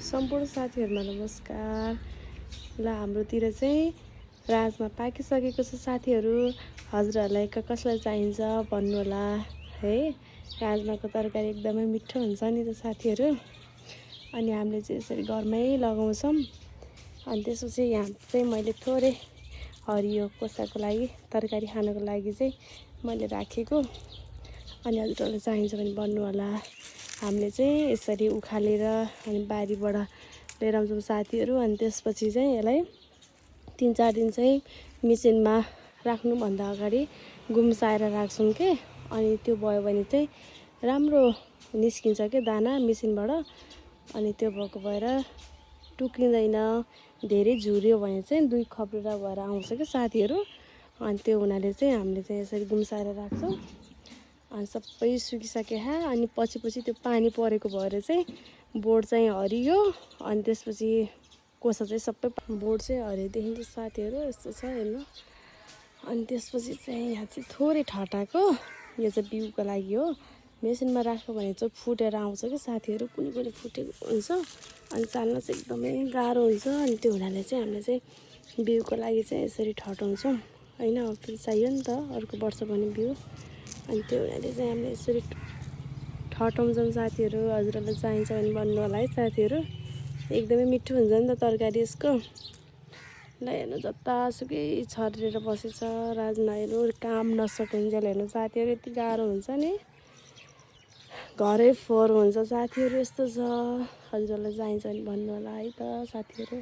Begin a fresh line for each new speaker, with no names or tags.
सम्पूर्ण साथीहरुमा नमस्कार। ल हाम्रोतिर चाहिँ राजमा पाकिसकेको छ साथीहरु। हजुरहरुलाई कसलाई चाहिन्छ भन्नु होला है। राजमाको तरकारी एकदमै मिठो हुन्छ नि त साथीहरु। अनि हामीले चाहिँ यसरी घरमै लगाउँछौं। अनि त्यसपछि यहाँ चाहिँ मैले थोरै हरियो कोसाको लागि तरकारी खानको लागि चाहिँ मैले राखेको। अनि हजुरहरुलाई चाहिन्छ भने भन्नु होला। हामीले चाहिँ यसरी उखालेर अनि बारीबाट लिएर आउँछौं साथीहरु। अनि त्यसपछि चाहिँ यसलाई 3-4 दिन चाहिँ मेसिनमा राख्नु भन्दा अगाडि गुम्साएर राख्छौं के। अनि त्यो भयो भने चाहिँ राम्रो निस्किन्छ के दाना मेसिनबाट। अनि त्यो भएको भएर टुकिँदैन। धेरै झुर्यो भने चाहिँ 2 खप्रेरा भएर आउँछ के साथीहरु। अनि त्यो हुनाले चाहिँ हामीले चाहिँ यसरी गुम्साएर राख्छौं। अनि सबै सुकिसके अनि पछि त्यो पानी परेको भएर चाहिँ बोर्ड चाहिँ हरियो। अनि त्यसपछि कोसा चाहिँ सबै बोर्ड चाहिँ हरियो देखिन्छ साथीहरु। यस्तो छ हेर्नु। अनि त्यसपछि चाहिँ यहाँ चाहिँ थोरै ठटाको यो चाहिँ बिउको लागि हो। मेसिनमा राख्यो भने चाहिँ फुटेर आउँछ के साथीहरु। कुनै फुटेको हुन्छ अनि चाल्न चाहिँ एकदमै गाह्रो हुन्छ। अनि त्यो हुनाले चाहिँ हामीले चाहिँ बिउको लागि चाहिँ यसरी ठटाउँछौं हैन। फेरि चाहियो नि त अर्को वर्ष पनि बिउ। अनि त्यो हुनाले चाहिँ हामीले यसरी ठटाउँछौं साथीहरु। हजुरहरुलाई चाहिन्छ भने भन्नु होला है साथीहरु। एकदमै मिठो हुन्छ नि त तरकारी यसको। ल हेर्नु जतासुकै छरेर बसेछ राजमा। हेर्नु काम नसकिन्जेल हेर्नु साथीहरु यति गाह्रो हुन्छ नि। घरै फोहोर हुन्छ साथीहरु। यस्तो छ। हजुरहरुलाई चाहिन्छ भने भन्नु होला है त साथीहरु।